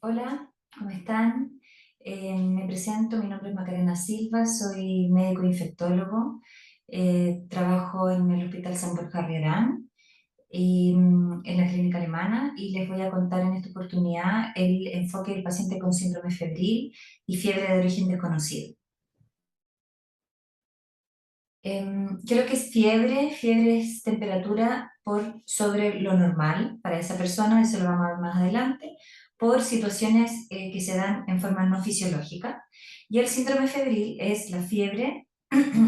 Hola, ¿cómo están? Me presento, mi nombre es Macarena Silva, soy médico infectólogo, trabajo en el Hospital San Borja Riarán y en la clínica alemana, y les voy a contar en esta oportunidad el enfoque del paciente con síndrome febril y fiebre de origen desconocido. ¿Qué es lo que es fiebre? Fiebre es temperatura por sobre lo normal para esa persona, eso lo vamos a ver más adelante, por situaciones que se dan en forma no fisiológica. Y el síndrome febril es la fiebre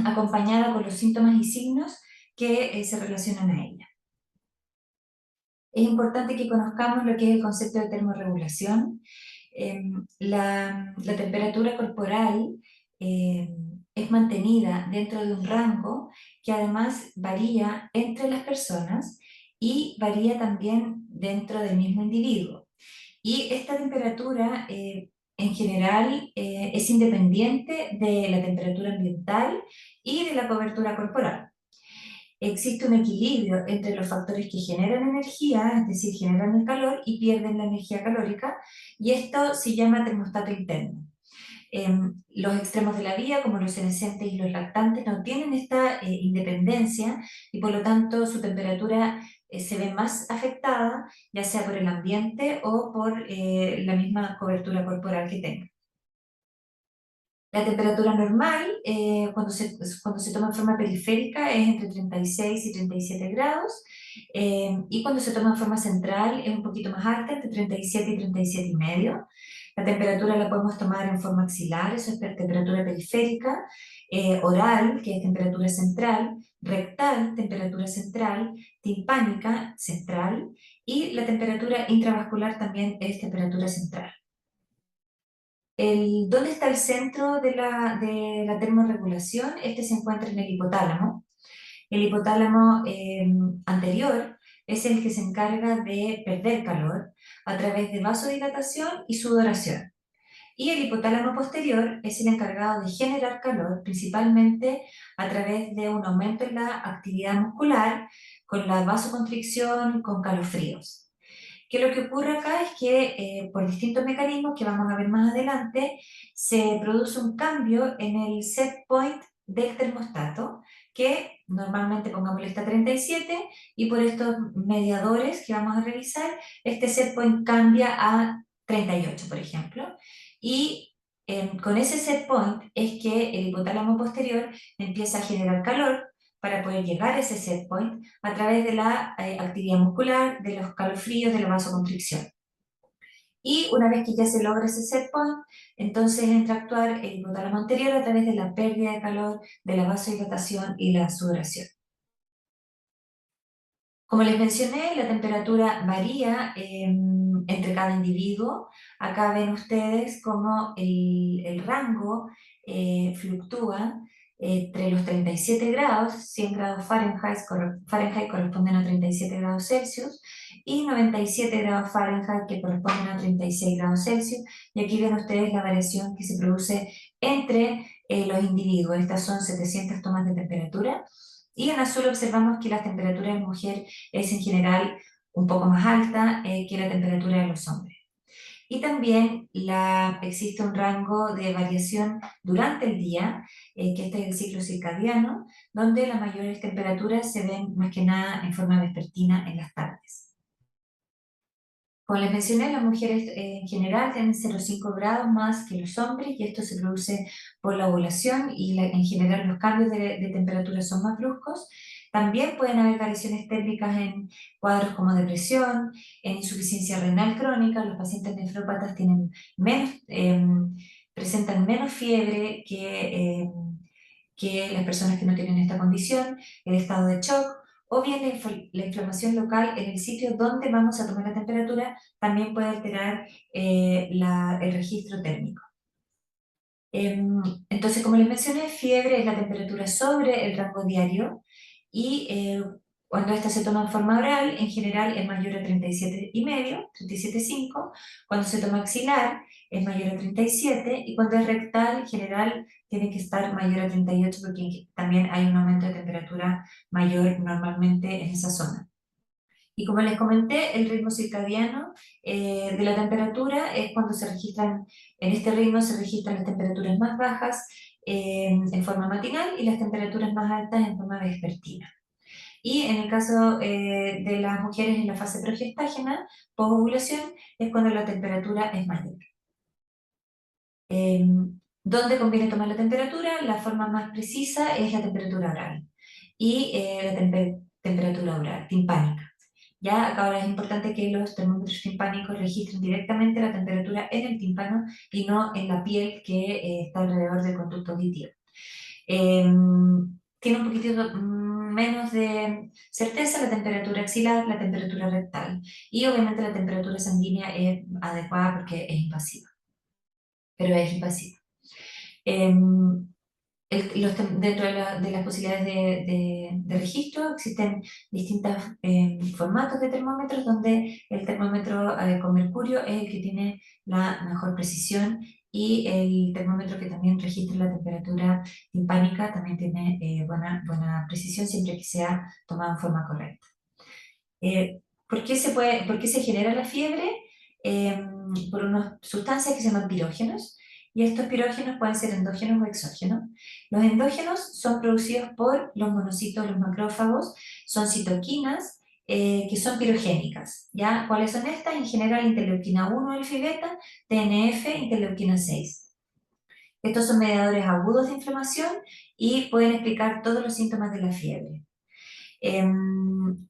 acompañada con los síntomas y signos que se relacionan a ella. Es importante que conozcamos lo que es el concepto de termorregulación. La temperatura corporal es mantenida dentro de un rango que además varía entre las personas y varía también dentro del mismo individuo. Y esta temperatura en general es independiente de la temperatura ambiental y de la cobertura corporal. Existe un equilibrio entre los factores que generan energía, es decir, generan el calor y pierden la energía calórica, y esto se llama termostato interno. Los extremos de la vía, como los senescentes y los lactantes, no tienen esta independencia y por lo tanto su temperatura se ve más afectada, ya sea por el ambiente o por la misma cobertura corporal que tenga. La temperatura normal, cuando se toma en forma periférica, es entre 36 y 37 grados, y cuando se toma en forma central es un poquito más alta, entre 37 y 37 y medio. La temperatura la podemos tomar en forma axilar, eso es temperatura periférica, oral, que es temperatura central, rectal, temperatura central, timpánica, central, y la temperatura intravascular también es temperatura central. ¿Dónde está el centro de la termorregulación? Este se encuentra en el hipotálamo. El hipotálamo anterior es el que se encarga de perder calor a través de vasodilatación y sudoración. Y el hipotálamo posterior es el encargado de generar calor, principalmente a través de un aumento en la actividad muscular, con la vasoconstricción, con calofríos. Que lo que ocurre acá es que por distintos mecanismos que vamos a ver más adelante, se produce un cambio en el set point del termostato, que normalmente pongámosle está 37, y por estos mediadores que vamos a revisar, este set point cambia a 38, por ejemplo, y con ese set point es que el hipotálamo posterior empieza a generar calor para poder llegar a ese set point a través de la actividad muscular, de los calofríos, de la vasoconstricción. Y una vez que ya se logra ese set point, entonces entra a actuar el hipotálamo anterior a través de la pérdida de calor, de la vasodilatación y la sudoración. Como les mencioné, la temperatura varía entre cada individuo. Acá ven ustedes cómo el rango fluctúa entre los 37 grados, 100 grados Fahrenheit corresponden a 37 grados Celsius, y 97 grados Fahrenheit que corresponden a 36 grados Celsius. Y aquí ven ustedes la variación que se produce entre los individuos. Estas son 700 tomas de temperatura. Y en azul observamos que la temperatura de la mujer es en general un poco más alta que la temperatura de los hombres. Y también existe un rango de variación durante el día, que este es el ciclo circadiano, donde las mayores temperaturas se ven más que nada en forma vespertina en las tardes. Como les mencioné, las mujeres en general tienen 0,5 grados más que los hombres, y esto se produce por la ovulación, y en general los cambios de temperatura son más bruscos. También pueden haber variaciones térmicas en cuadros como depresión, en insuficiencia renal crónica. Los pacientes nefrópatas tienen presentan menos fiebre que las personas que no tienen esta condición, el estado de shock, o bien la inflamación local en el sitio donde vamos a tomar la temperatura también puede alterar el registro térmico. Entonces, como les mencioné, fiebre es la temperatura sobre el rango diario, y cuando esta se toma en forma oral, en general es mayor a 37,5, 37,5. Cuando se toma axilar es mayor a 37, y cuando es rectal, en general tiene que estar mayor a 38, porque también hay un aumento de temperatura mayor normalmente en esa zona. Y como les comenté, el ritmo circadiano de la temperatura es cuando se registran, en este ritmo se registran las temperaturas más bajas en forma matinal y las temperaturas más altas en forma vespertina. Y en el caso de las mujeres en la fase progestágena, posovulación, es cuando la temperatura es mayor. ¿Dónde conviene tomar la temperatura? La forma más precisa es la temperatura oral y la temperatura oral, timpánica. Ya acá ahora es importante que los termómetros timpánicos registren directamente la temperatura en el tímpano y no en la piel que está alrededor del conducto auditivo. Tiene un poquitito menos de certeza la temperatura axilar, la temperatura rectal y obviamente la temperatura sanguínea es adecuada porque es invasiva, pero es invasiva. Em, Dentro de las posibilidades de registro existen distintos formatos de termómetros donde el termómetro con mercurio es el que tiene la mejor precisión y el termómetro que también registra la temperatura timpánica también tiene buena precisión siempre que sea tomado en forma correcta. ¿Por qué se genera la fiebre? Por unas sustancias que se llaman pirógenos, y estos pirógenos pueden ser endógenos o exógenos. Los endógenos son producidos por los monocitos, los macrófagos, son citoquinas que son pirogénicas. ¿Ya? ¿Cuáles son estas? En general, interleuquina 1 alfa y beta, TNF, interleuquina 6. Estos son mediadores agudos de inflamación y pueden explicar todos los síntomas de la fiebre. En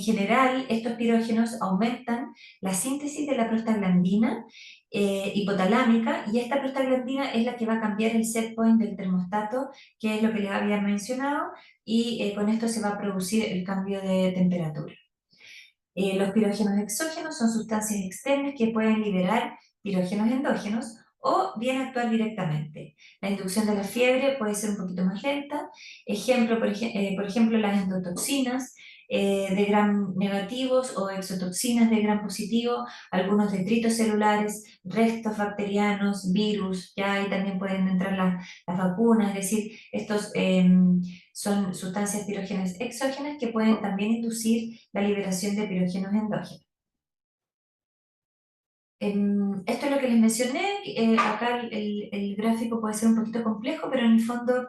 general, estos pirógenos aumentan la síntesis de la prostaglandina hipotalámica y esta prostaglandina es la que va a cambiar el set point del termostato, que es lo que les había mencionado, y con esto se va a producir el cambio de temperatura. Los pirógenos exógenos son sustancias externas que pueden liberar pirógenos endógenos o bien actuar directamente. La inducción de la fiebre puede ser un poquito más lenta. Por ejemplo, las endotoxinas de gram negativos o exotoxinas de gram positivo, algunos detritos celulares, restos bacterianos, virus, ya ahí también pueden entrar las vacunas, es decir, estos son sustancias pirógenas exógenas que pueden también inducir la liberación de pirógenos endógenos. Esto es lo que les mencioné, acá el gráfico puede ser un poquito complejo, pero en el fondo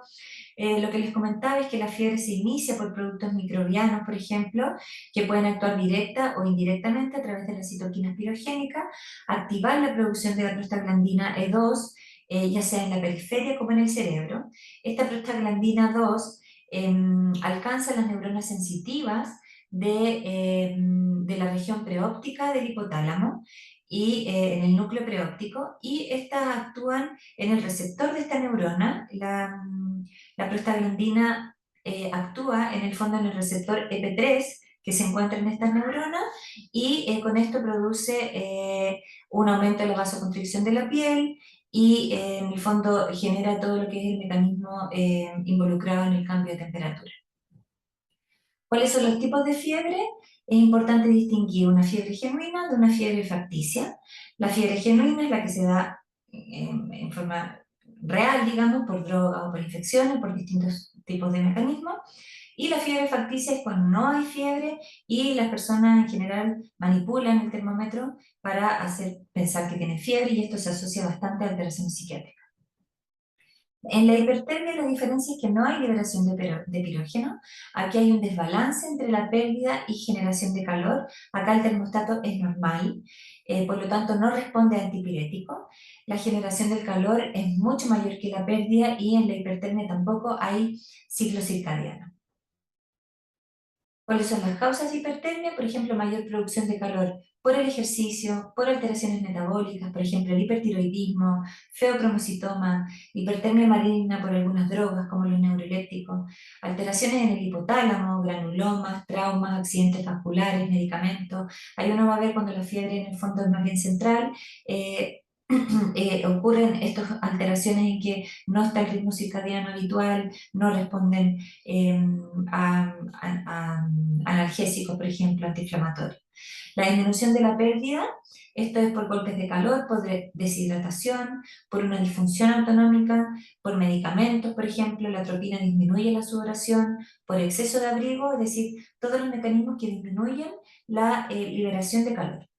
lo que les comentaba es que la fiebre se inicia por productos microbianos, por ejemplo, que pueden actuar directa o indirectamente a través de las citoquinas pirogénicas, activar la producción de la prostaglandina E2, ya sea en la periferia como en el cerebro. Esta prostaglandina 2 alcanza las neuronas sensitivas de la región preóptica del hipotálamo y en el núcleo preóptico, y estas actúan en el receptor de esta neurona. La prostaglandina actúa en el fondo en el receptor EP3 que se encuentra en estas neuronas y con esto produce un aumento de la vasoconstricción de la piel y en el fondo genera todo lo que es el mecanismo involucrado en el cambio de temperatura. ¿Cuáles son los tipos de fiebre? Es importante distinguir una fiebre genuina de una fiebre facticia. La fiebre genuina es la que se da en forma real, digamos, por droga o por infecciones, por distintos tipos de mecanismos. Y la fiebre facticia es cuando no hay fiebre y las personas en general manipulan el termómetro para hacer pensar que tiene fiebre, y esto se asocia bastante a alteraciones psiquiátricas. En la hipertermia la diferencia es que no hay liberación de pirógeno. Aquí hay un desbalance entre la pérdida y generación de calor. Acá el termostato es normal, por lo tanto no responde a antipirético. La generación del calor es mucho mayor que la pérdida y en la hipertermia tampoco hay ciclo circadiano. ¿Cuáles son las causas de hipertermia? Por ejemplo, mayor producción de calor por el ejercicio, por alteraciones metabólicas, por ejemplo, el hipertiroidismo, feocromocitoma, hipertermia maligna por algunas drogas como los neurolépticos, alteraciones en el hipotálamo, granulomas, traumas, accidentes vasculares, medicamentos. Ahí uno va a ver cuando la fiebre en el fondo es más bien central. Ocurren estas alteraciones en que no está el ritmo circadiano habitual, no responden a analgésicos, por ejemplo, antiinflamatorios. La disminución de la pérdida, esto es por golpes de calor, por deshidratación, por una disfunción autonómica, por medicamentos, por ejemplo, la atropina disminuye la sudoración, por exceso de abrigo, es decir, todos los mecanismos que disminuyen la liberación de calor.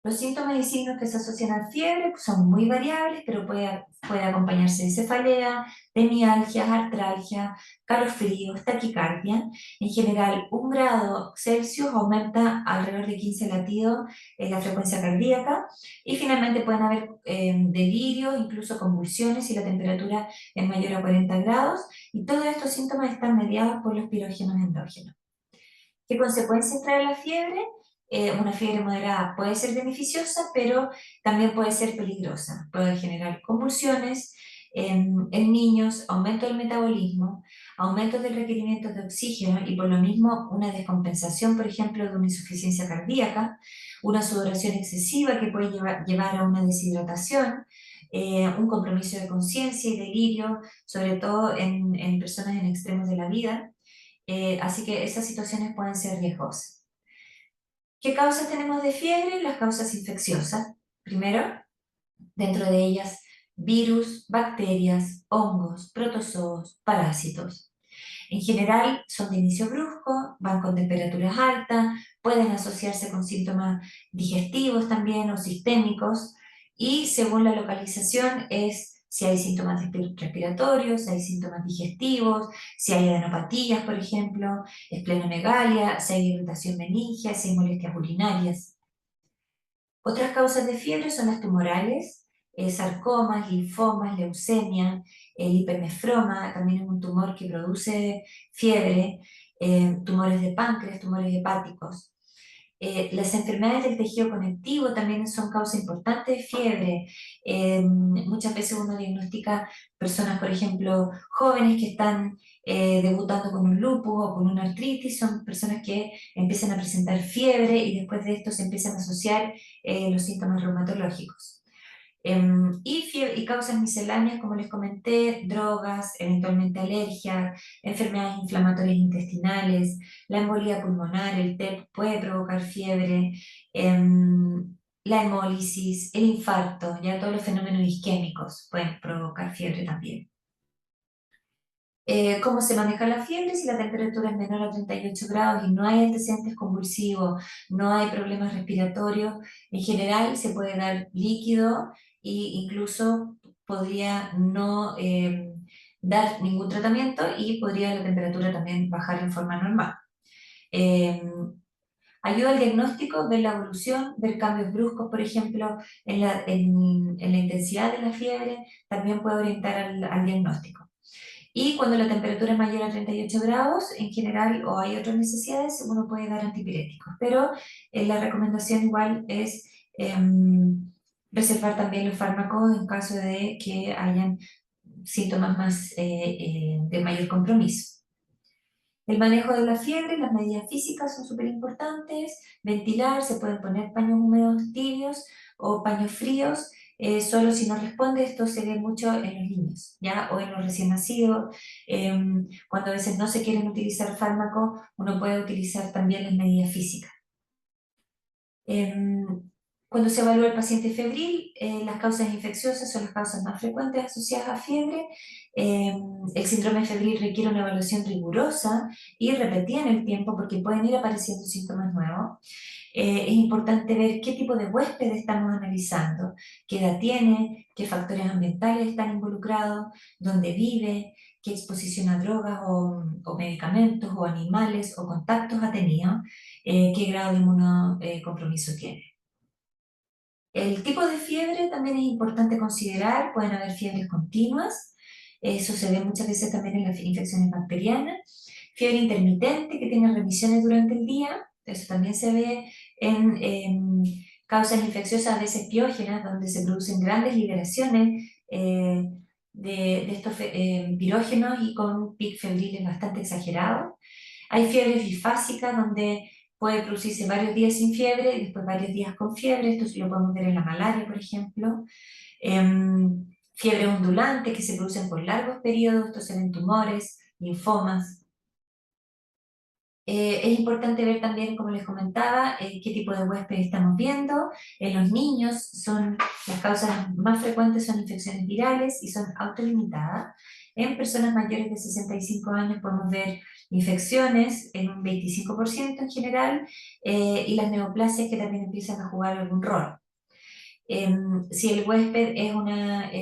Los síntomas y signos que se asocian a fiebre son muy variables, pero puede acompañarse de cefalea, de mialgias, artralgia, calofríos, taquicardia. En general, 1 grado Celsius aumenta alrededor de 15 latidos en la frecuencia cardíaca y finalmente pueden haber delirios, incluso convulsiones si la temperatura es mayor a 40 grados y todos estos síntomas están mediados por los pirógenos endógenos. ¿Qué consecuencias trae la fiebre? Una fiebre moderada puede ser beneficiosa, pero también puede ser peligrosa. Puede generar convulsiones en niños, aumento del metabolismo, aumento del requerimiento de oxígeno y por lo mismo una descompensación, por ejemplo, de una insuficiencia cardíaca, una sudoración excesiva que puede llevar a una deshidratación, un compromiso de conciencia y delirio, sobre todo en personas en extremos de la vida. Así que esas situaciones pueden ser riesgosas. ¿Qué causas tenemos de fiebre? Las causas infecciosas. Primero, dentro de ellas, virus, bacterias, hongos, protozoos, parásitos. En general son de inicio brusco, van con temperaturas altas, pueden asociarse con síntomas digestivos también o sistémicos y según la localización es si hay síntomas respiratorios, si hay síntomas digestivos, si hay adenopatías, por ejemplo, esplenomegalia, si hay irritación meningia, si hay molestias urinarias. Otras causas de fiebre son las tumorales, sarcomas, linfomas, leucemia, el hipernefroma, también es un tumor que produce fiebre, tumores de páncreas, tumores hepáticos. Las enfermedades del tejido conectivo también son causa importante de fiebre. Muchas veces uno diagnostica personas, por ejemplo, jóvenes que están debutando con un lupus o con una artritis, son personas que empiezan a presentar fiebre y después de esto se empiezan a asociar los síntomas reumatológicos. Y causas misceláneas, como les comenté, drogas, eventualmente alergias, enfermedades inflamatorias intestinales, la embolía pulmonar, el TEP puede provocar fiebre, la hemólisis, el infarto, ya todos los fenómenos isquémicos pueden provocar fiebre también. ¿Cómo se maneja la fiebre? Si la temperatura es menor a 38 grados y no hay antecedentes convulsivos, no hay problemas respiratorios, en general se puede dar líquido e incluso podría no dar ningún tratamiento y podría la temperatura también bajar en forma normal. Eh, Ayuda al diagnóstico, ver la evolución, ver cambios bruscos, por ejemplo, en la intensidad de la fiebre, también puede orientar al diagnóstico. Y cuando la temperatura es mayor a 38 grados, en general, o hay otras necesidades, uno puede dar antipiréticos. Pero la recomendación igual es reservar también los fármacos en caso de que hayan síntomas más de mayor compromiso. El manejo de la fiebre, las medidas físicas son súper importantes, ventilar, se pueden poner paños húmedos tibios o paños fríos, solo si no responde, esto se ve mucho en los niños, ¿ya? O en los recién nacidos, cuando a veces no se quieren utilizar fármacos, uno puede utilizar también las medidas físicas. Cuando se evalúa el paciente febril, las causas infecciosas son las causas más frecuentes asociadas a fiebre. El síndrome febril requiere una evaluación rigurosa y repetida en el tiempo porque pueden ir apareciendo síntomas nuevos. Es importante ver qué tipo de huésped estamos analizando, qué edad tiene, qué factores ambientales están involucrados, dónde vive, qué exposición a drogas o medicamentos o animales o contactos ha tenido, qué grado de inmunocompromiso tiene. El tipo de fiebre también es importante considerar, pueden haber fiebres continuas, eso se ve muchas veces también en las infecciones bacterianas, fiebre intermitente que tiene remisiones durante el día, eso también se ve en causas infecciosas a veces piógenas, donde se producen grandes liberaciones de estos pirógenos y con pic febriles bastante exagerados. Hay fiebres bifásicas donde puede producirse varios días sin fiebre y después varios días con fiebre, esto sí lo podemos ver en la malaria, por ejemplo. Fiebres ondulantes que se producen por largos periodos, estos se ven tumores, linfomas. Es importante ver también, como les comentaba, qué tipo de huésped estamos viendo. En los niños las causas más frecuentes son infecciones virales y son autolimitadas. En personas mayores de 65 años podemos ver infecciones en un 25% en general, y las neoplasias que también empiezan a jugar algún rol. Si el huésped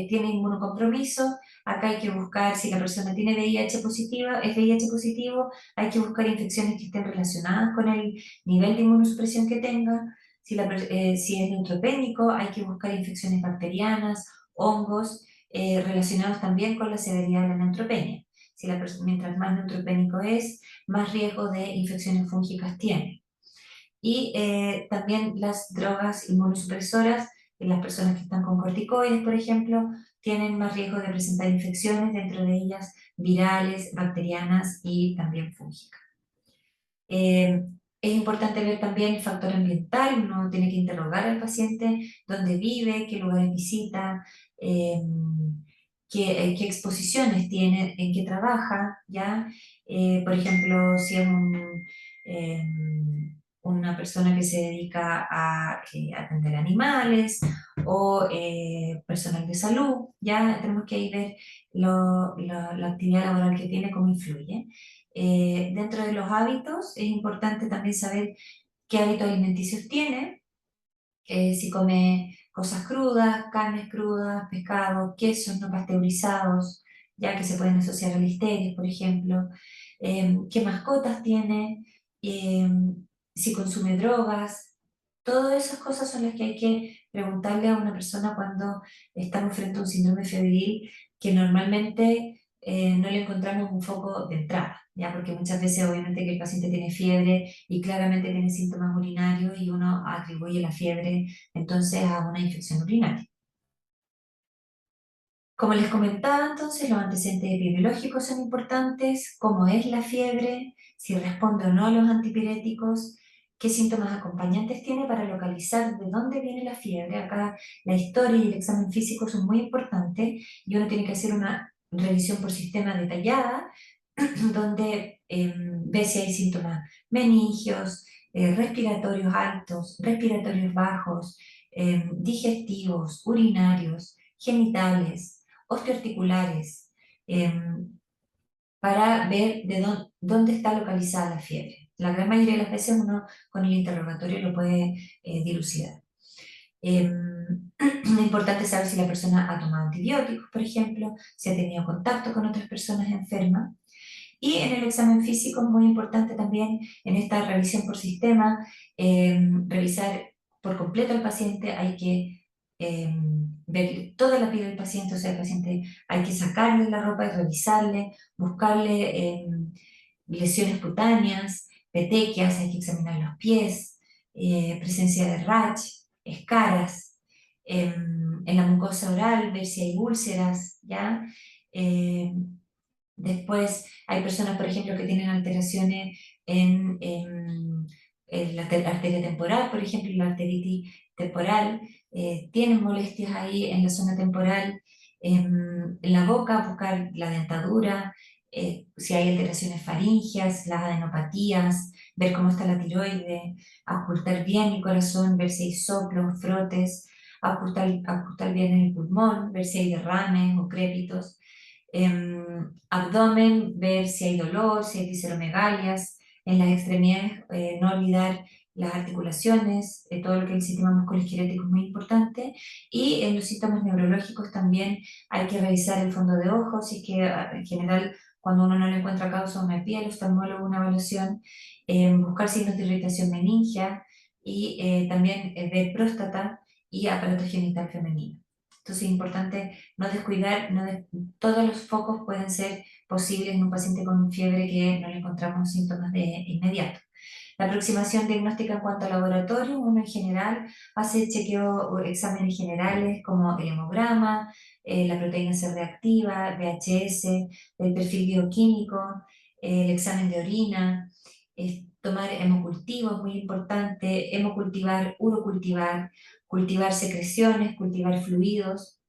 tiene inmunocompromiso, acá hay que buscar, si la persona tiene VIH positiva, es VIH positivo, hay que buscar infecciones que estén relacionadas con el nivel de inmunosupresión que tenga. Si es neutropénico, hay que buscar infecciones bacterianas, hongos, relacionados también con la severidad de la neutropenia. Mientras más neutropénico es, más riesgo de infecciones fúngicas tiene. Y también las drogas inmunosupresoras, en las personas que están con corticoides, por ejemplo, tienen más riesgo de presentar infecciones, dentro de ellas virales, bacterianas y también fúngicas. Es importante ver también el factor ambiental. Uno tiene que interrogar al paciente dónde vive, qué lugares visita, eh, qué exposiciones tiene, en qué trabaja, ¿ya? Por ejemplo, si es eh, una persona que se dedica a atender animales o personal de salud, ya tenemos que ahí ver la actividad laboral que tiene, cómo influye. Dentro de los hábitos es importante también saber qué hábitos alimenticios tiene, si come cosas crudas, carnes crudas, pescado, quesos no pasteurizados, ya que se pueden asociar a listeria, por ejemplo, qué mascotas tiene, eh, si consume drogas. Todas esas cosas son las que hay que preguntarle a una persona cuando estamos frente a un síndrome febril, que normalmente no le encontramos un foco de entrada, ¿ya? Porque muchas veces obviamente que el paciente tiene fiebre y claramente tiene síntomas urinarios y uno atribuye la fiebre entonces a una infección urinaria. Como les comentaba, entonces los antecedentes epidemiológicos son importantes, cómo es la fiebre, si responde o no a los antipiréticos, qué síntomas acompañantes tiene para localizar de dónde viene la fiebre. Acá la historia y el examen físico son muy importantes y uno tiene que hacer una revisión por sistema detallada donde ve si hay síntomas meningios, respiratorios altos, respiratorios bajos, digestivos, urinarios, genitales, osteoarticulares, para ver dónde está localizada la fiebre. La gran mayoría de las veces uno con el interrogatorio lo puede dilucidar. Es importante saber si la persona ha tomado antibióticos, por ejemplo, si ha tenido contacto con otras personas enfermas. Y en el examen físico es muy importante también, en esta revisión por sistema, revisar por completo al paciente. Hay que ver toda la piel del paciente, o sea, el paciente hay que sacarle la ropa y revisarle, buscarle lesiones cutáneas, petequias, hay que examinar los pies, presencia de rash, escaras, en la mucosa oral, ver si hay úlceras, ¿ya? Después hay personas, por ejemplo, que tienen alteraciones en la arteria temporal, por ejemplo, la arteritis temporal, tienen molestias ahí en la zona temporal, en la boca, buscar la dentadura, si hay alteraciones faringias, las adenopatías, ver cómo está la tiroide, ocultar bien el corazón, ver si hay soplos, frotes, ocultar bien el pulmón, ver si hay derrames o crépitos. Abdomen, ver si hay dolor, si hay visceromegalias. En las extremidades, no olvidar las articulaciones, todo lo que es el sistema musculoesquelético es muy importante. Y en los síntomas neurológicos también hay que revisar el fondo de ojos, y que en general cuando uno no le encuentra causa a una piel, el oftalmólogo una evaluación, buscar signos de irritación meningia y también ver próstata y aparato genital femenino. Entonces es importante no descuidar, todos los focos pueden ser posibles en un paciente con fiebre que no le encontramos síntomas de inmediato. La aproximación diagnóstica en cuanto a laboratorio, uno en general hace chequeo o exámenes generales como el hemograma, la proteína C reactiva, VHS, el perfil bioquímico, el examen de orina, tomar hemocultivos, muy importante, hemocultivar, urocultivar, cultivar secreciones, cultivar fluidos,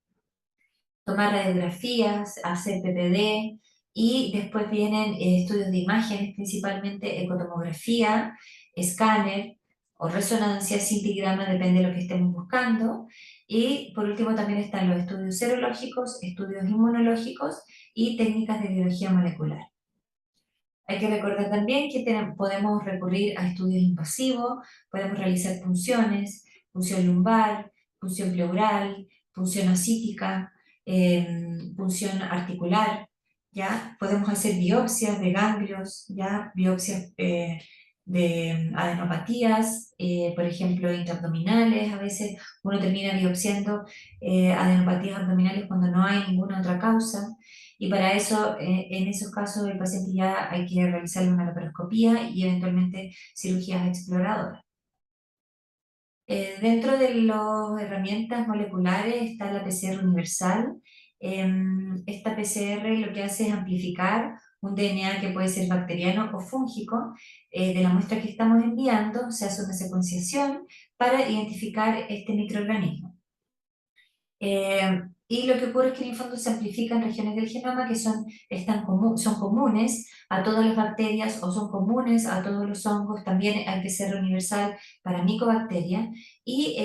tomar radiografías, hacer PPD, y después vienen estudios de imágenes, principalmente ecotomografía, escáner o resonancia, cintigrama, depende de lo que estemos buscando. Y por último también están los estudios serológicos, estudios inmunológicos y técnicas de biología molecular. Hay que recordar también que podemos recurrir a estudios invasivos, podemos realizar punciones, punción lumbar, punción pleural, punción osítica, punción articular, ¿ya? Podemos hacer biopsias de ganglios, ¿ya? Biopsias de adenopatías, por ejemplo, intraabdominales. A veces uno termina biopsiando adenopatías abdominales cuando no hay ninguna otra causa. Y para eso, en esos casos, el paciente ya hay que realizarle una laparoscopía y eventualmente cirugías exploradoras. Dentro de las herramientas moleculares está la PCR universal. Esta PCR lo que hace es amplificar un DNA que puede ser bacteriano o fúngico de la muestra que estamos enviando, se hace una secuenciación para identificar este microorganismo. Y lo que ocurre es que en el fondo se amplifican regiones del genoma que son comunes a todas las bacterias o son comunes a todos los hongos, también hay PCR universal para micobacterias, y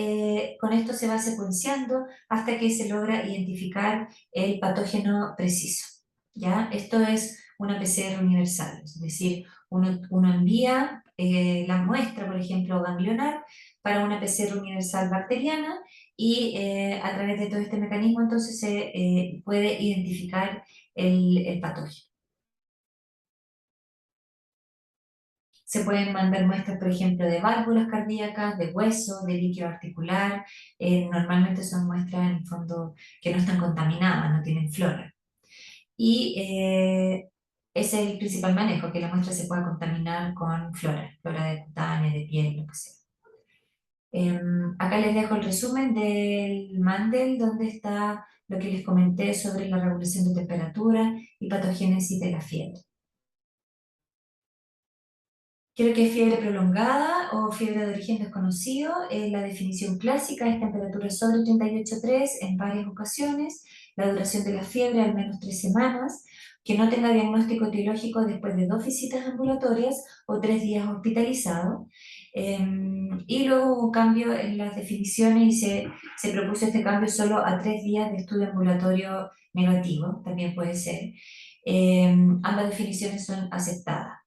con esto se va secuenciando hasta que se logra identificar el patógeno preciso. ¿Ya? Esto es una PCR universal, es decir, uno envía la muestra, por ejemplo, ganglionar, para una PCR universal bacteriana y a través de todo este mecanismo entonces se puede identificar el patógeno. Se pueden mandar muestras, por ejemplo, de válvulas cardíacas, de hueso, de líquido articular. Normalmente son muestras en el fondo que no están contaminadas, no tienen flora. Y ese es el principal manejo, que la muestra se pueda contaminar con flora de cutánea, de piel, lo que sea. Acá les dejo el resumen del Mandel, donde está lo que les comenté sobre la regulación de temperatura y patogénesis de la fiebre. Creo que es fiebre prolongada o fiebre de origen desconocido. La definición clásica es temperatura sobre 38,3 en varias ocasiones, la duración de la fiebre al menos 3 semanas, que no tenga diagnóstico etiológico después de 2 visitas ambulatorias o 3 días hospitalizado. Y luego hubo un cambio en las definiciones y se propuso este cambio solo a 3 días de estudio ambulatorio negativo, también puede ser. Ambas definiciones son aceptadas.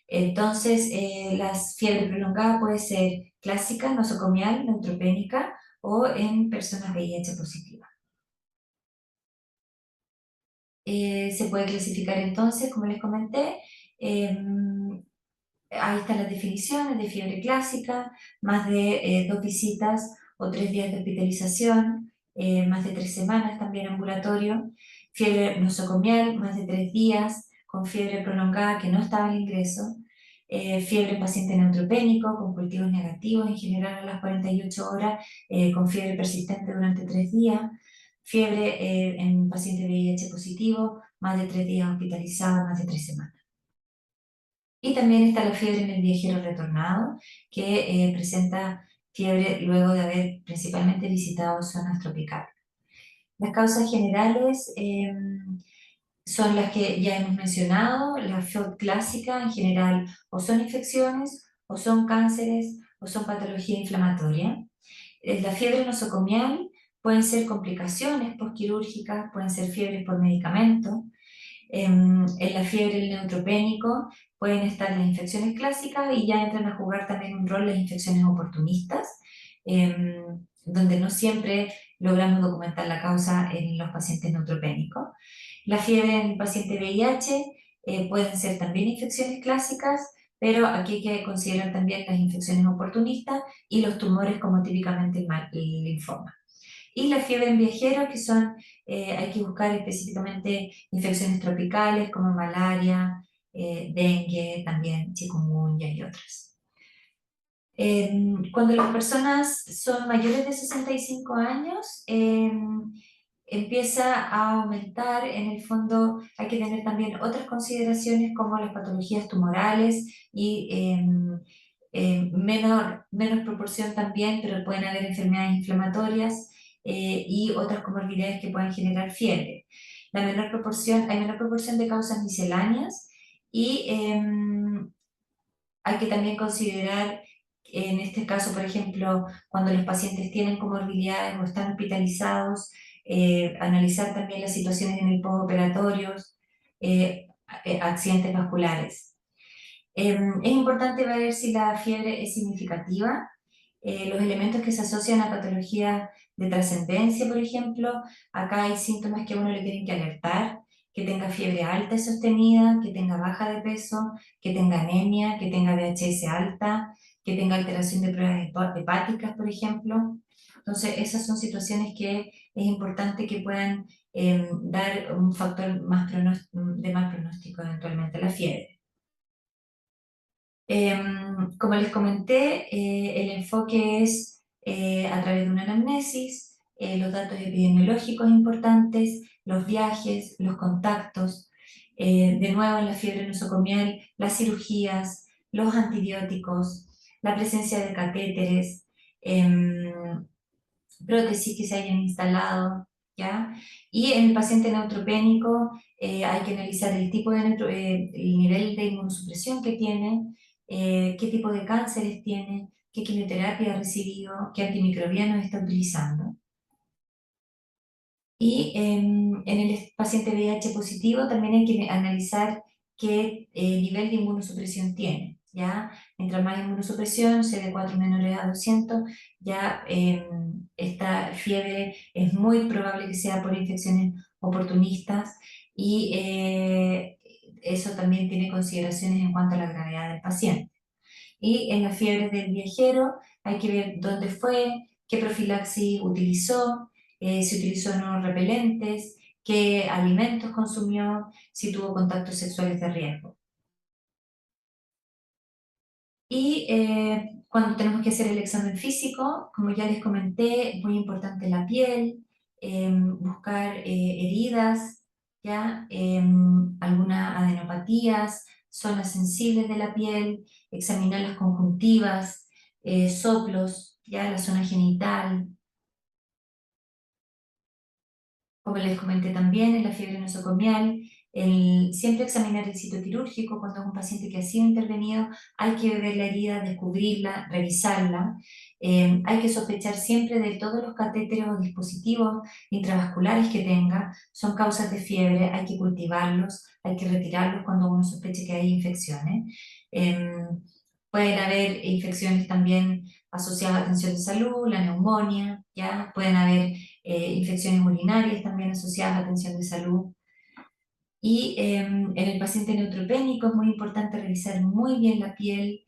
Entonces, la fiebre prolongada puede ser clásica, nosocomial, neutropénica o en personas VIH positivas. Se puede clasificar entonces, como les comenté, ahí están las definiciones de fiebre clásica, más de 2 visitas o 3 días de hospitalización, más de 3 semanas también ambulatorio, fiebre nosocomial, más de 3 días, con fiebre prolongada que no estaba en ingreso, fiebre en paciente neutropénico, con cultivos negativos en general a las 48 horas, con fiebre persistente durante 3 días, fiebre en paciente VIH positivo, más de 3 días hospitalizado, más de 3 semanas. Y también está la fiebre en el viajero retornado, que presenta fiebre luego de haber principalmente visitado zonas tropicales. Las causas generales son las que ya hemos mencionado, la fiebre clásica en general o son infecciones, o son cánceres, o son patología inflamatoria. La fiebre nosocomial pueden ser complicaciones postquirúrgicas, pueden ser fiebres por medicamento. En la fiebre el neutropénico pueden estar las infecciones clásicas y ya entran a jugar también un rol las infecciones oportunistas, donde no siempre logramos documentar la causa en los pacientes neutropénicos. La fiebre en el paciente VIH pueden ser también infecciones clásicas, pero aquí hay que considerar también las infecciones oportunistas y los tumores como típicamente el linfoma. Y la fiebre en viajeros, que son, hay que buscar específicamente infecciones tropicales como malaria, dengue, también chikungunya y otras. Cuando las personas son mayores de 65 años, empieza a aumentar, en el fondo hay que tener también otras consideraciones como las patologías tumorales y menos proporción también, pero pueden haber enfermedades inflamatorias y otras comorbilidades que pueden generar fiebre. hay menor proporción de causas misceláneas y hay que también considerar, en este caso, por ejemplo, cuando los pacientes tienen comorbilidades o están hospitalizados, analizar también las situaciones en el postoperatorio, accidentes vasculares. Es importante ver si la fiebre es significativa. Los elementos que se asocian a patologías de trascendencia, por ejemplo, acá hay síntomas que a uno le tienen que alertar, que tenga fiebre alta y sostenida, que tenga baja de peso, que tenga anemia, que tenga VHS alta, que tenga alteración de pruebas hepáticas, por ejemplo. Entonces, esas son situaciones que es importante que puedan dar un factor más de mal pronóstico eventualmente a la fiebre. Como les comenté, el enfoque es a través de una anamnesis, los datos epidemiológicos importantes, los viajes, los contactos, de nuevo en la fiebre nosocomial, las cirugías, los antibióticos, la presencia de catéteres, prótesis que se hayan instalado, ¿ya? Y en el paciente neutropénico hay que analizar el tipo de el nivel de inmunosupresión que tiene, qué tipo de cánceres tiene, qué quimioterapia ha recibido, qué antimicrobianos está utilizando. Y en el paciente VIH positivo también hay que analizar qué nivel de inmunosupresión tiene, ¿ya? Mientras más inmunosupresión, CD4 menores a 200, ya esta fiebre es muy probable que sea por infecciones oportunistas y eso también tiene consideraciones en cuanto a la gravedad del paciente. Y en las fiebres del viajero hay que ver dónde fue, qué profilaxis utilizó, si utilizó no repelentes, qué alimentos consumió, si tuvo contactos sexuales de riesgo. Y cuando tenemos que hacer el examen físico, como ya les comenté, es muy importante la piel, buscar heridas, ¿ya? Algunas adenopatías, zonas sensibles de la piel, examinar las conjuntivas, soplos, ¿ya? La zona genital. Como les comenté también, en la fiebre nosocomial, siempre examinar el sitio quirúrgico cuando es un paciente que ha sido intervenido, hay que ver la herida, descubrirla, revisarla. Hay que sospechar siempre de todos los catéteres o dispositivos intravasculares que tenga, son causas de fiebre, hay que cultivarlos, hay que retirarlos cuando uno sospeche que hay infecciones. Pueden haber infecciones también asociadas a atención de salud, la neumonía, ¿ya? Pueden haber infecciones urinarias también asociadas a atención de salud. Y en el paciente neutropénico es muy importante revisar muy bien la piel.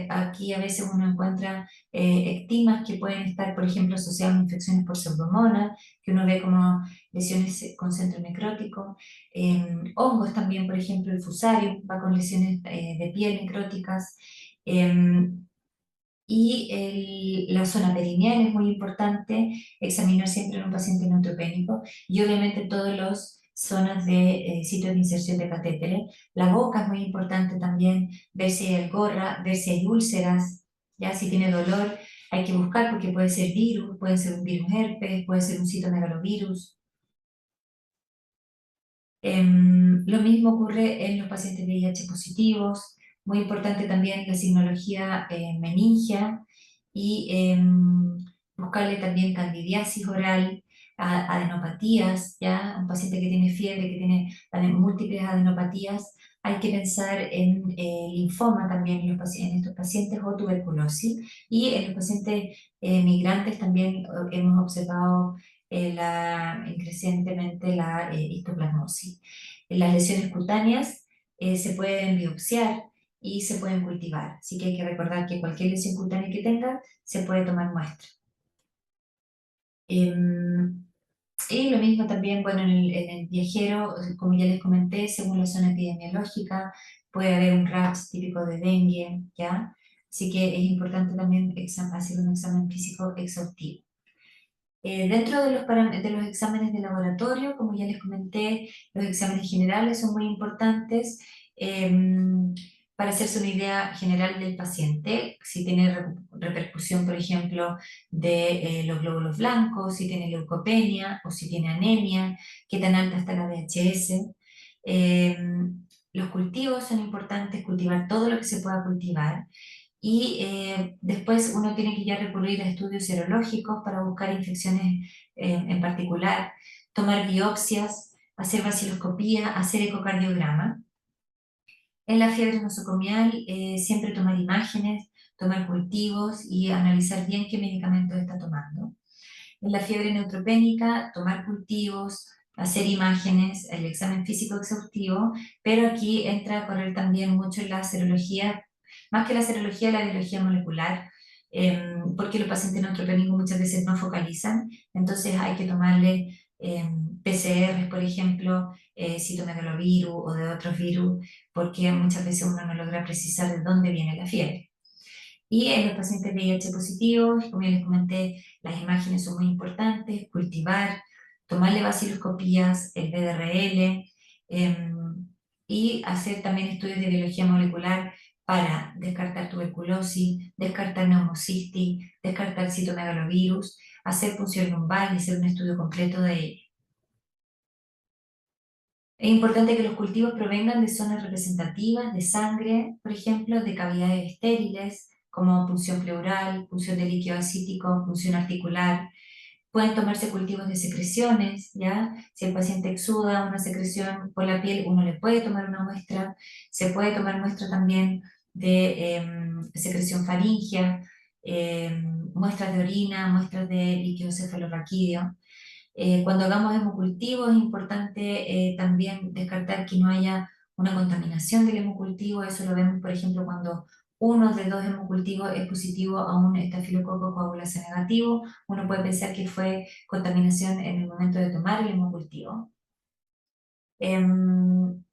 Aquí a veces uno encuentra ectimas que pueden estar, por ejemplo, asociadas a infecciones por pseudomonas, que uno ve como lesiones con centro necrótico. Hongos también, por ejemplo, el fusario va con lesiones de piel necróticas. Y la zona perineal es muy importante examinar siempre en un paciente neutropénico y obviamente todas las zonas de sitios de inserción de catéteres. La boca es muy importante también, ver si hay algorra, ver si hay úlceras, ya si tiene dolor hay que buscar porque puede ser virus, puede ser un virus herpes, puede ser un citomegalovirus. Lo mismo ocurre en los pacientes VIH positivos, muy importante también la signología meningia y buscarle también candidiasis oral, adenopatías, ¿ya? Un paciente que tiene fiebre, que tiene múltiples adenopatías, hay que pensar en linfoma también en, en estos pacientes o tuberculosis y en los pacientes migrantes también hemos observado crecientemente la histoplasmosis. Las lesiones cutáneas se pueden biopsiar y se pueden cultivar, así que hay que recordar que cualquier lesión cutánea que tenga se puede tomar muestra. Y lo mismo también, bueno, en el viajero, como ya les comenté, según la zona epidemiológica, puede haber un RAPS típico de dengue, ¿ya? Así que es importante también hacer un examen físico exhaustivo. Dentro de de los exámenes de laboratorio, como ya les comenté, los exámenes generales son muy importantes. para hacerse una idea general del paciente, si tiene repercusión, por ejemplo, de los glóbulos blancos, si tiene leucopenia o si tiene anemia, qué tan alta está la VHS. Eh, los cultivos son importantes, cultivar todo lo que se pueda cultivar. Y después uno tiene que ya recurrir a estudios serológicos para buscar infecciones en particular, tomar biopsias, hacer vaciloscopía, hacer ecocardiograma. En la fiebre nosocomial, siempre tomar imágenes, tomar cultivos y analizar bien qué medicamentos está tomando. En la fiebre neutropénica, tomar cultivos, hacer imágenes, el examen físico exhaustivo, pero aquí entra a correr también mucho la serología, más que la biología molecular, porque los pacientes neutropénicos muchas veces no focalizan, entonces hay que tomarle PCRs, por ejemplo, citomegalovirus o de otros virus, porque muchas veces uno no logra precisar de dónde viene la fiebre. Y en los pacientes VIH positivos, como ya les comenté, las imágenes son muy importantes, cultivar, tomarle vaciloscopías, el BDRL, y hacer también estudios de biología molecular para descartar tuberculosis, descartar neumocistis, descartar citomegalovirus, hacer punción lumbar y hacer un estudio completo de ello. Es importante que los cultivos provengan de zonas representativas de sangre, por ejemplo, de cavidades estériles, como punción pleural, punción de líquido ascítico, punción articular. Pueden tomarse cultivos de secreciones, ¿ya? Si el paciente exuda una secreción por la piel, uno le puede tomar una muestra. Se puede tomar muestra también de secreción faríngea, muestras de orina, muestras de líquido cefalorraquídeo. Cuando hagamos hemocultivo es importante también descartar que no haya una contaminación del hemocultivo. Eso lo vemos, por ejemplo, cuando uno de dos hemocultivos es positivo a un estafilococo coagulase negativo. Uno puede pensar que fue contaminación en el momento de tomar el hemocultivo. Em,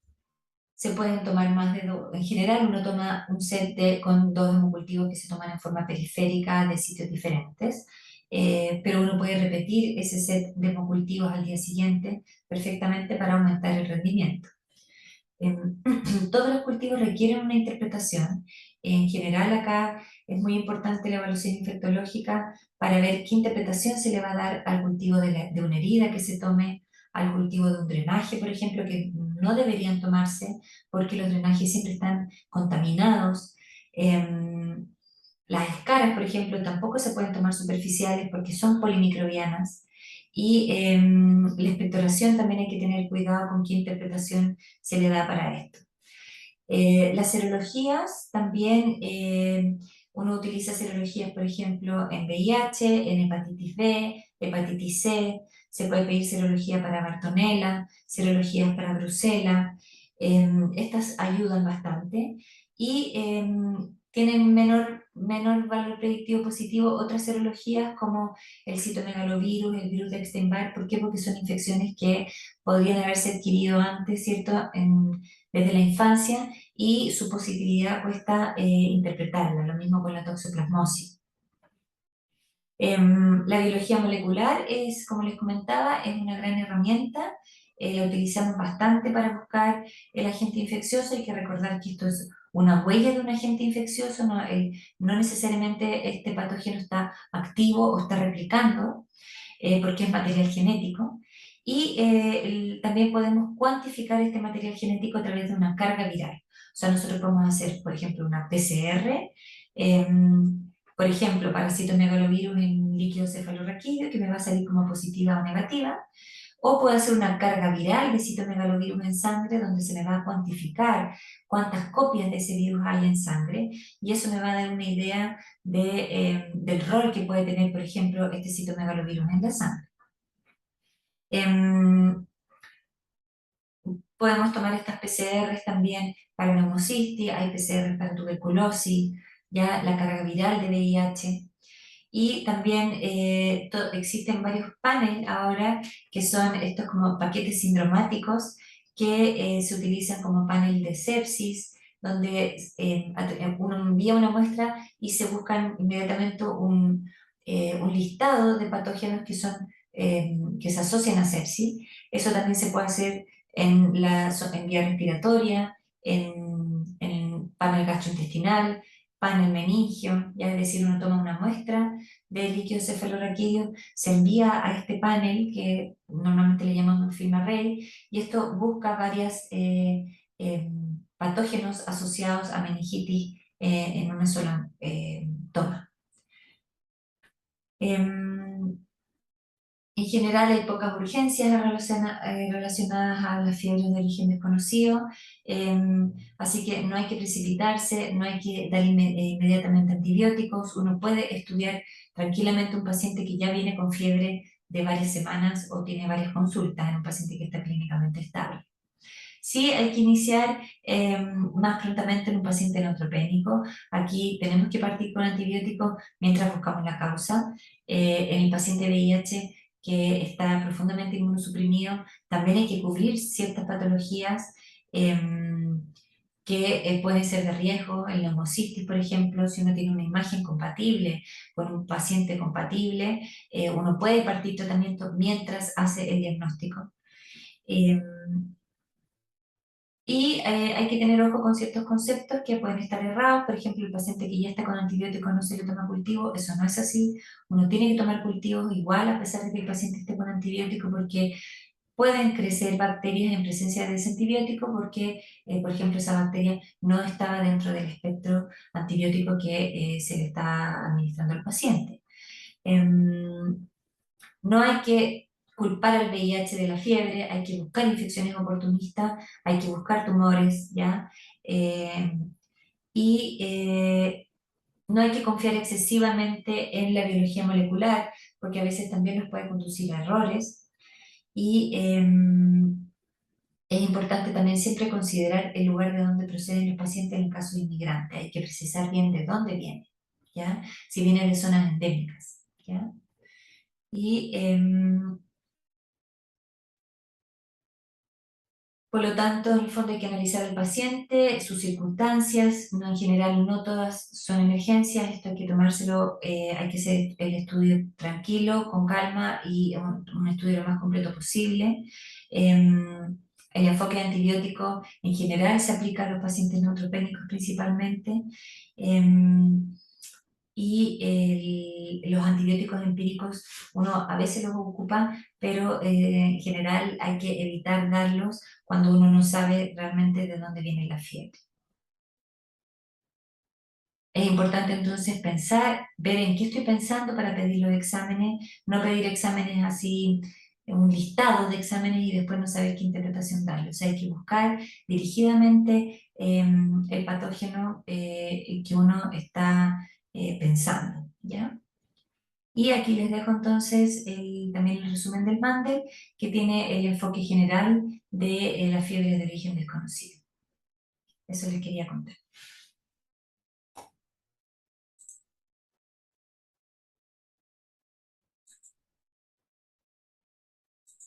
Se pueden tomar más de dos. En general, uno toma un set con dos hemocultivos que se toman en forma periférica de sitios diferentes, pero uno puede repetir ese set de hemocultivos al día siguiente perfectamente para aumentar el rendimiento. Todos los cultivos requieren una interpretación. En general, acá es muy importante la evaluación infectológica para ver qué interpretación se le va a dar al cultivo de una herida que se tome, al cultivo de un drenaje, por ejemplo, que no deberían tomarse porque los drenajes siempre están contaminados. Las escaras, por ejemplo, tampoco se pueden tomar superficiales porque son polimicrobianas. Y la expectoración también hay que tener cuidado con qué interpretación se le da para esto. Las serologías también, uno utiliza serologías, por ejemplo, en VIH, en hepatitis B, hepatitis C, se puede pedir serología para Bartonella, serologías para Brucela. Estas ayudan bastante y tienen menor valor predictivo positivo otras serologías como el citomegalovirus, el virus de Epstein-Barr. ¿Por qué? Porque son infecciones que podrían haberse adquirido antes, ¿cierto? Desde la infancia, y su positividad cuesta interpretarla, lo mismo con la toxoplasmosis. La biología molecular es, como les comentaba, es una gran herramienta, la utilizamos bastante para buscar el agente infeccioso. Hay que recordar que esto es una huella de un agente infeccioso, no necesariamente este patógeno está activo o está replicando, porque es material genético. Y también podemos cuantificar este material genético a través de una carga viral. O sea, nosotros podemos hacer, por ejemplo, una PCR, por ejemplo, para citomegalovirus en líquido cefalorraquídeo, que me va a salir como positiva o negativa, o puedo hacer una carga viral de citomegalovirus en sangre, donde se me va a cuantificar cuántas copias de ese virus hay en sangre, y eso me va a dar una idea del rol que puede tener, por ejemplo, este citomegalovirus en la sangre. Podemos tomar estas PCRs también para neumocistis, hay PCRs para tuberculosis, ya la carga viral de VIH. Y también existen varios paneles ahora que son estos como paquetes sindromáticos que se utilizan como panel de sepsis, donde uno envía una muestra y se buscan inmediatamente un listado de patógenos que se asocian a sepsis. Eso también se puede hacer en vía respiratoria, en panel gastrointestinal, panel meningio, ya es decir, uno toma una muestra de líquido cefalorraquídeo, se envía a este panel que normalmente le llamamos film array, y esto busca varios patógenos asociados a meningitis en una sola toma. En general hay pocas urgencias relacionadas a las fiebres de origen desconocido, así que no hay que precipitarse, no hay que dar inmediatamente antibióticos. Uno puede estudiar tranquilamente un paciente que ya viene con fiebre de varias semanas o tiene varias consultas en un paciente que está clínicamente estable. Sí, hay que iniciar más prontamente en un paciente neutropénico. Aquí tenemos que partir con antibióticos mientras buscamos la causa. En el paciente VIH que está profundamente inmunosuprimido, también hay que cubrir ciertas patologías que pueden ser de riesgo, el neumocitis, por ejemplo. Si uno tiene una imagen compatible con un paciente compatible, uno puede partir tratamiento mientras hace el diagnóstico. Y hay que tener ojo con ciertos conceptos que pueden estar errados. Por ejemplo, el paciente que ya está con antibióticos no se le toma cultivo. Eso no es así. Uno tiene que tomar cultivos igual a pesar de que el paciente esté con antibiótico, porque pueden crecer bacterias en presencia de ese antibiótico porque, por ejemplo, esa bacteria no estaba dentro del espectro antibiótico que se le está administrando al paciente. No hay que culpar al VIH de la fiebre, hay que buscar infecciones oportunistas, hay que buscar tumores, ¿ya? Eh, y no hay que confiar excesivamente en la biología molecular, porque a veces también nos puede conducir a errores. Y es importante también siempre considerar el lugar de donde proceden los pacientes en el caso de inmigrante. Hay que precisar bien de dónde viene, ¿ya? Si viene de zonas endémicas, ¿ya? Y por lo tanto, en el fondo hay que analizar al paciente, sus circunstancias, no, en general no todas son emergencias, esto hay que tomárselo, hay que hacer el estudio tranquilo, con calma y un estudio lo más completo posible. El enfoque antibiótico en general se aplica a los pacientes neutropénicos principalmente. Los antibióticos empíricos uno a veces los ocupa, pero en general hay que evitar darlos cuando uno no sabe realmente de dónde viene la fiebre. Es importante entonces pensar, ver en qué estoy pensando para pedir los exámenes, no pedir exámenes así, un listado de exámenes y después no saber qué interpretación darle. O sea, hay que buscar dirigidamente el patógeno que uno está pensando, ¿ya? Y aquí les dejo entonces también el resumen del Mandel, que tiene el enfoque general de la fiebre de origen desconocido. Eso les quería contar.